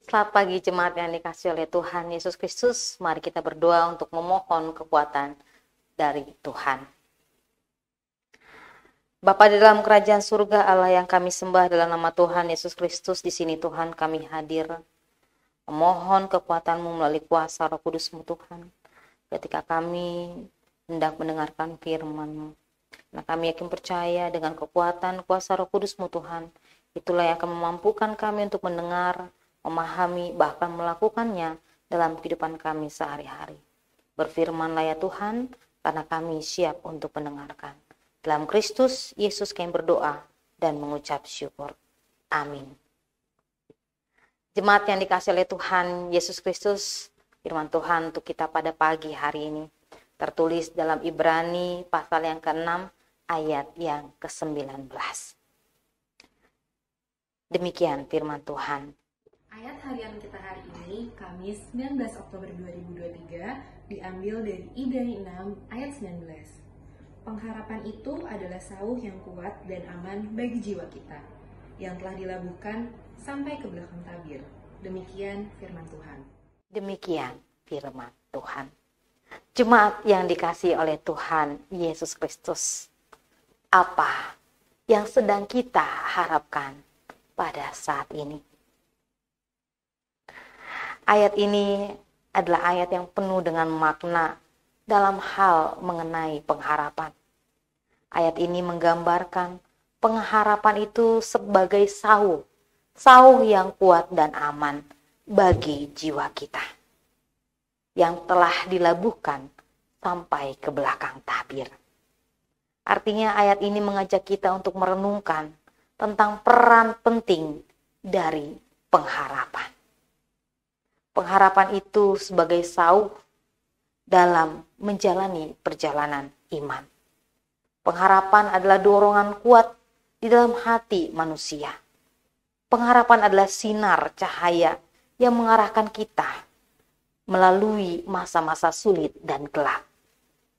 Selamat pagi jemaat yang dikasihi oleh Tuhan Yesus Kristus. Mari kita berdoa untuk memohon kekuatan dari Tuhan. Bapa di dalam kerajaan surga, Allah yang kami sembah dalam nama Tuhan Yesus Kristus, di sini Tuhan kami hadir memohon kekuatan-Mu melalui kuasa Roh Kudus-Mu Tuhan. Ketika kami hendak mendengarkan firman-Mu, nah kami yakin percaya dengan kekuatan kuasa Roh Kudus-Mu Tuhan, itulah yang akan memampukan kami untuk mendengar, memahami, bahkan melakukannya dalam kehidupan kami sehari-hari. Berfirmanlah ya Tuhan, karena kami siap untuk mendengarkan. Dalam Kristus Yesus kami berdoa dan mengucap syukur. Amin. Jemaat yang dikasihi oleh Tuhan Yesus Kristus, firman Tuhan untuk kita pada pagi hari ini tertulis dalam Ibrani pasal yang ke-6 ayat yang ke-19. Demikian firman Tuhan. Ayat harian kita hari ini, Kamis 19 Oktober 2023, diambil dari Ibrani 6 ayat 19. Pengharapan itu adalah sauh yang kuat dan aman bagi jiwa kita, yang telah dilabuhkan sampai ke belakang tabir. Demikian firman Tuhan. Demikian firman Tuhan. Jemaat yang dikasihi oleh Tuhan Yesus Kristus, apa yang sedang kita harapkan pada saat ini? Ayat ini adalah ayat yang penuh dengan makna dalam hal mengenai pengharapan. Ayat ini menggambarkan pengharapan itu sebagai sauh yang kuat dan aman bagi jiwa kita, yang telah dilabuhkan sampai ke belakang tabir. Artinya ayat ini mengajak kita untuk merenungkan tentang peran penting dari pengharapan. Pengharapan itu sebagai sauh dalam menjalani perjalanan iman. Pengharapan adalah dorongan kuat di dalam hati manusia. Pengharapan adalah sinar cahaya yang mengarahkan kita melalui masa-masa sulit dan gelap.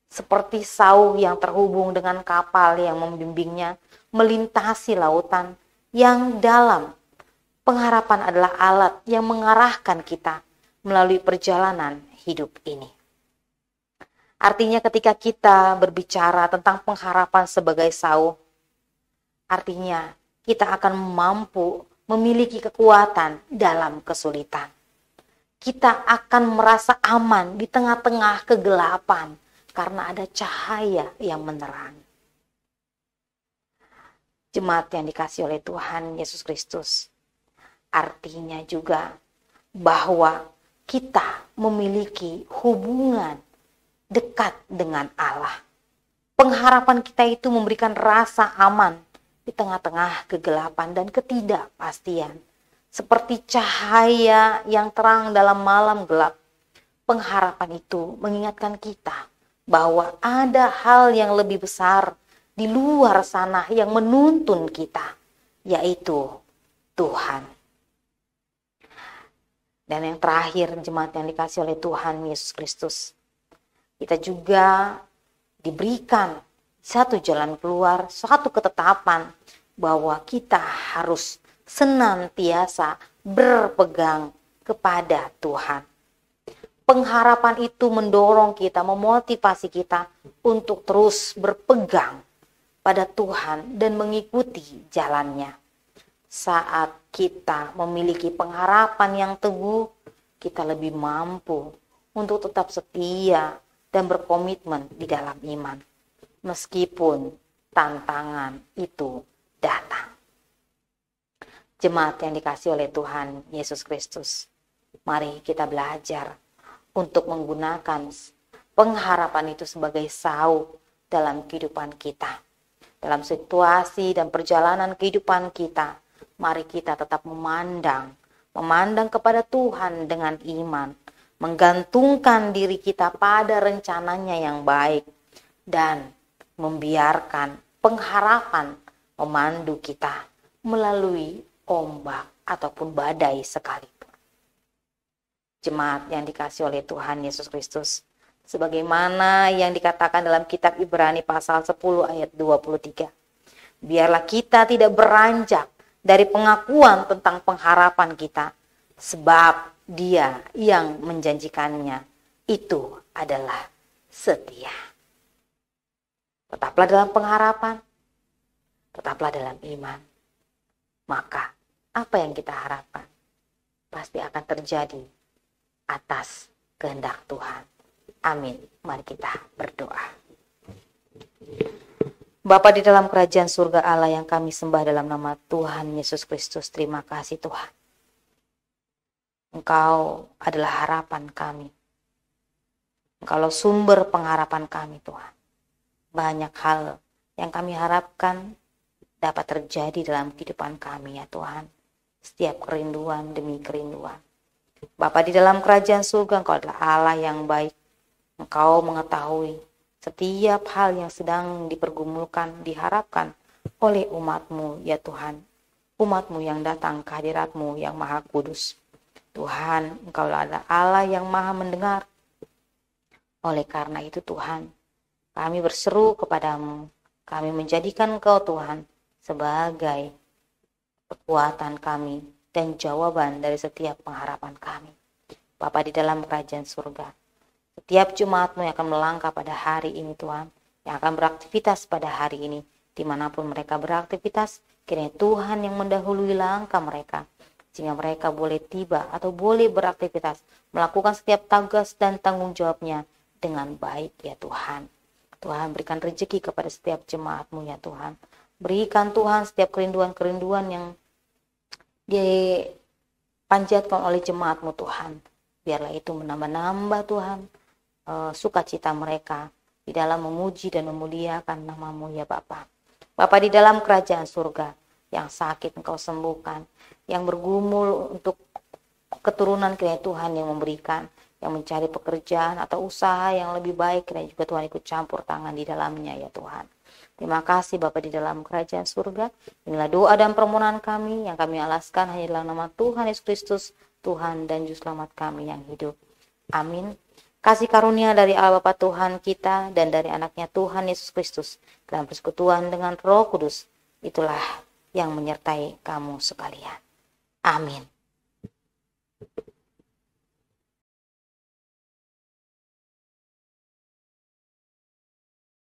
Seperti sauh yang terhubung dengan kapal yang membimbingnya melintasi lautan yang dalam. Pengharapan adalah alat yang mengarahkan kita melalui perjalanan hidup ini. Artinya ketika kita berbicara tentang pengharapan sebagai sauh, artinya kita akan mampu memiliki kekuatan dalam kesulitan. Kita akan merasa aman di tengah-tengah kegelapan karena ada cahaya yang menerangi. Jemaat yang dikasihi oleh Tuhan Yesus Kristus, artinya juga bahwa kita memiliki hubungan dekat dengan Allah. Pengharapan kita itu memberikan rasa aman di tengah-tengah kegelapan dan ketidakpastian. Seperti cahaya yang terang dalam malam gelap. Pengharapan itu mengingatkan kita bahwa ada hal yang lebih besar di luar sana yang menuntun kita, yaitu Tuhan. Dan yang terakhir, jemaat yang dikasihi oleh Tuhan Yesus Kristus, kita juga diberikan satu jalan keluar, satu ketetapan bahwa kita harus senantiasa berpegang kepada Tuhan. Pengharapan itu mendorong kita, memotivasi kita untuk terus berpegang pada Tuhan dan mengikuti jalannya. Saat kita memiliki pengharapan yang teguh, kita lebih mampu untuk tetap setia dan berkomitmen di dalam iman, meskipun tantangan itu datang. Jemaat yang dikasihi oleh Tuhan Yesus Kristus, mari kita belajar untuk menggunakan pengharapan itu sebagai sauh dalam kehidupan kita. Dalam situasi dan perjalanan kehidupan kita, mari kita tetap memandang kepada Tuhan dengan iman, menggantungkan diri kita pada rencananya yang baik, dan membiarkan pengharapan memandu kita melalui ombak ataupun badai sekalipun. Jemaat yang dikasihi oleh Tuhan Yesus Kristus, sebagaimana yang dikatakan dalam kitab Ibrani pasal 10 ayat 23, biarlah kita tidak beranjak dari pengakuan tentang pengharapan kita, sebab Dia yang menjanjikannya itu adalah setia. Tetaplah dalam pengharapan, tetaplah dalam iman. Maka apa yang kita harapkan pasti akan terjadi atas kehendak Tuhan. Amin. Mari kita berdoa. Bapa di dalam kerajaan surga Allah yang kami sembah dalam nama Tuhan Yesus Kristus, terima kasih Tuhan. Engkau adalah harapan kami. Engkaulah sumber pengharapan kami Tuhan. Banyak hal yang kami harapkan dapat terjadi dalam kehidupan kami ya Tuhan. Setiap kerinduan demi kerinduan. Bapa di dalam kerajaan surga, Engkau adalah Allah yang baik. Engkau mengetahui setiap hal yang sedang dipergumulkan, diharapkan oleh umat-Mu ya Tuhan. Umat-Mu yang datang ke hadirat-Mu yang maha kudus. Tuhan, Engkau adalah Allah yang maha mendengar. Oleh karena itu Tuhan, kami berseru kepadamu. Kami menjadikan Engkau Tuhan sebagai kekuatan kami dan jawaban dari setiap pengharapan kami. Bapa di dalam kerajaan surga, setiap jemaat-Mu yang akan melangkah pada hari ini Tuhan, yang akan beraktivitas pada hari ini, dimanapun mereka beraktivitas, kiranya Tuhan yang mendahului langkah mereka, sehingga mereka boleh tiba atau boleh beraktivitas, melakukan setiap tugas dan tanggung jawabnya dengan baik ya Tuhan. Tuhan berikan rezeki kepada setiap jemaat-Mu ya Tuhan. Berikan Tuhan setiap kerinduan-kerinduan yang dipanjatkan oleh jemaat-Mu Tuhan. Biarlah itu menambah-nambah Tuhan sukacita mereka di dalam memuji dan memuliakan nama-Mu ya Bapa. Bapa di dalam kerajaan surga, yang sakit Engkau sembuhkan, yang bergumul untuk keturunan kiranya Tuhan yang memberikan, yang mencari pekerjaan atau usaha yang lebih baik, kiranya juga Tuhan ikut campur tangan di dalamnya ya Tuhan. Terima kasih Bapa di dalam kerajaan surga. Inilah doa dan permohonan kami yang kami alaskan hanya dalam nama Tuhan Yesus Kristus, Tuhan dan Juru Selamat kami yang hidup. Amin. Kasih karunia dari Allah Bapa Tuhan kita dan dari anaknya Tuhan Yesus Kristus dalam persekutuan dengan Roh Kudus, itulah yang menyertai kamu sekalian. Amin.